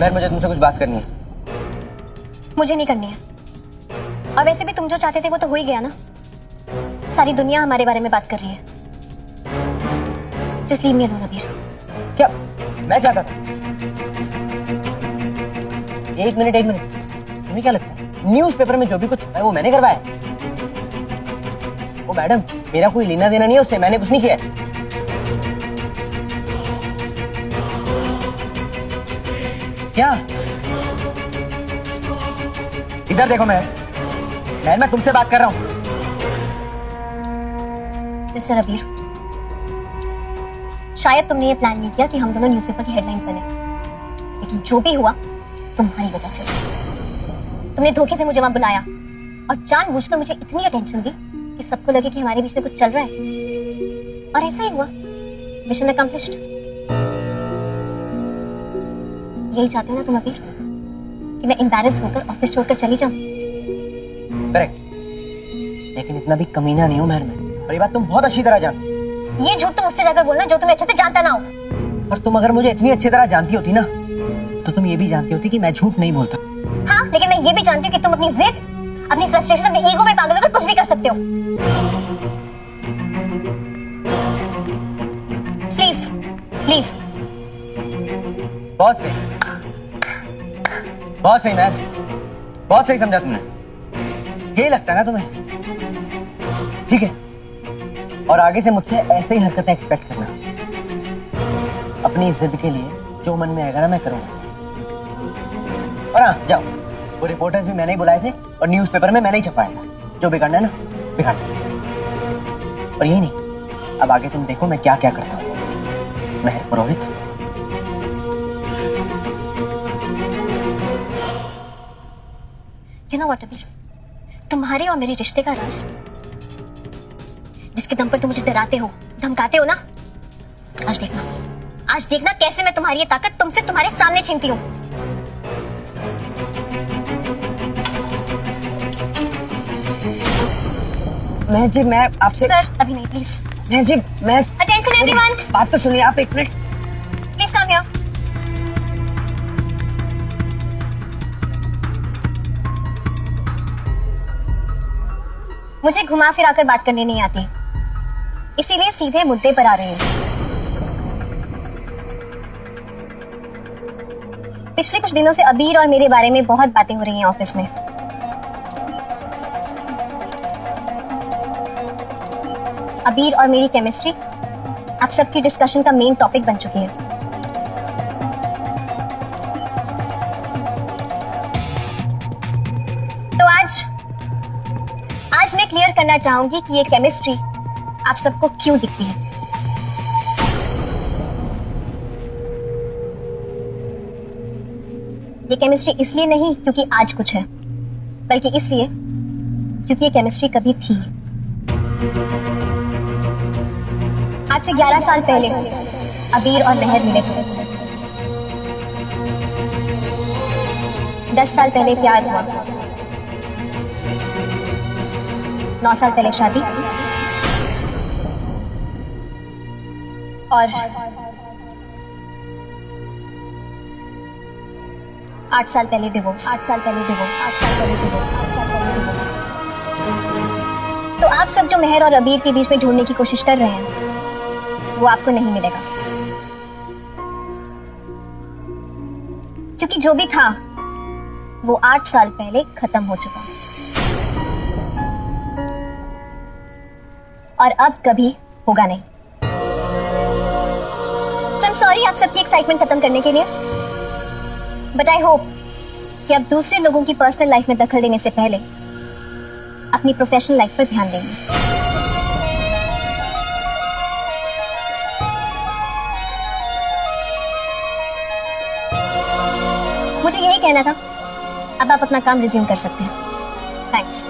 मैं मुझे तुमसे कुछ बात करनी है। मुझे नहीं करनी है। और वैसे भी तुम जो चाहते थे वो तो हो ही गया ना। सारी दुनिया हमारे बारे में बात कर रही है। जस्ट लीव मी अलोन अबीर। क्या मैं चाहता था? एक मिनट तुम्हें क्या लगता है न्यूज़पेपर में जो भी कुछ है वो मैंने करवाया? ओ मैडम, मेरा कोई लेना देना नहीं है उससे, मैंने कुछ नहीं किया है। क्या? इधर देखो, मैं तुमसे बात कर रहा हूं। मिस्टर अबीर, शायद तुमने ये प्लान नहीं किया कि हम दोनों न्यूज़पेपर की हेडलाइंस बने, लेकिन जो भी हुआ तुम्हारी वजह से। तुमने धोखे से मुझे वहां बुलाया और जानबूझकर मुझे इतनी अटेंशन दी कि सबको लगे कि हमारे बीच में कुछ चल रहा है, और ऐसा ही हुआ। Mission accomplished. यही चाहते हो ना तुम अबीर, कि मैं एम्बैरेस होकर ऑफिस छोड़कर चली जाऊं? करेक्ट, लेकिन इतना भी कमीना नहीं हूं मैं, और ये बात तुम बहुत अच्छी तरह जानती। ये झूठ तुम उससे जाकर बोलना जो तुम्हें अच्छे से जानता ना हो। और तुम अगर मुझे इतनी अच्छी तरह जानती होती ना, तो तुम ये भी जानती होती कि मैं झूठ नहीं बोलता। हाँ, लेकिन मैं ये भी जानती हूँ कि तुम अपनी जिद, अपनी फ्रस्ट्रेशन, अपने ईगो में पागल होकर कुछ भी कर सकते हो। Please leave. बहुत सही मैम, बहुत सही समझा तुमने। ये लगता है ना तुम्हें? ठीक है, और आगे से मुझसे ऐसे ही हरकतें एक्सपेक्ट करना। अपनी जिद के लिए जो मन में आएगा ना मैं करूंगा। और हाँ, जाओ, वो रिपोर्टर्स भी मैंने ही बुलाए थे और न्यूज़पेपर में मैंने ही छपाया। जो बिगाड़ना है ना बिगाड़। और यही नहीं, अब आगे तुम देखो मैं क्या क्या करता हूँ। मेहर पुरोहित। You know what, अबीर, तुम्हारे और मेरे रिश्ते का राज, जिसके दम पर तुम मुझे डराते हो, धमकाते हो ना, आज देखना कैसे मैं तुम्हारी ये ताकत तुमसे तुम्हारे सामने छीनती हूँ। मैं आपसे। सर, अभी नहीं, प्लीज। मैं अटेंशन एवरीवन, बात तो सुनिए आप, एक मिनट। Please come here. मुझे घुमा फिरा कर बात करनी नहीं आती, इसीलिए सीधे मुद्दे पर आ रही हूँ। पिछले कुछ दिनों से अबीर और मेरे बारे में बहुत बातें हो रही हैं ऑफिस में। अबीर और मेरी केमिस्ट्री आप सबकी डिस्कशन का मेन टॉपिक बन चुकी है। तो आज मैं क्लियर करना चाहूंगी कि ये केमिस्ट्री आप सबको क्यों दिखती है। ये केमिस्ट्री इसलिए नहीं क्योंकि आज कुछ है, बल्कि इसलिए क्योंकि ये केमिस्ट्री कभी थी। आज से 11 साल पहले अबीर और मेहर मिले थे। 10 साल पहले प्यार हुआ, 9 साल पहले शादी, और 8 साल पहले डिवोर्स। तो आप सब जो मेहर और अबीर के बीच में ढूंढने की कोशिश कर रहे हैं, वो आपको नहीं मिलेगा, क्योंकि जो भी था वो 8 साल पहले खत्म हो चुका और अब कभी होगा नहीं। सो आई एम सॉरी आप सबकी एक्साइटमेंट खत्म करने के लिए, बट आई होप कि अब दूसरे लोगों की पर्सनल लाइफ में दखल देने से पहले अपनी प्रोफेशनल लाइफ पर ध्यान देंगे। मुझे यही कहना था, अब आप अपना काम रिज्यूम कर सकते हैं। थैंक्स।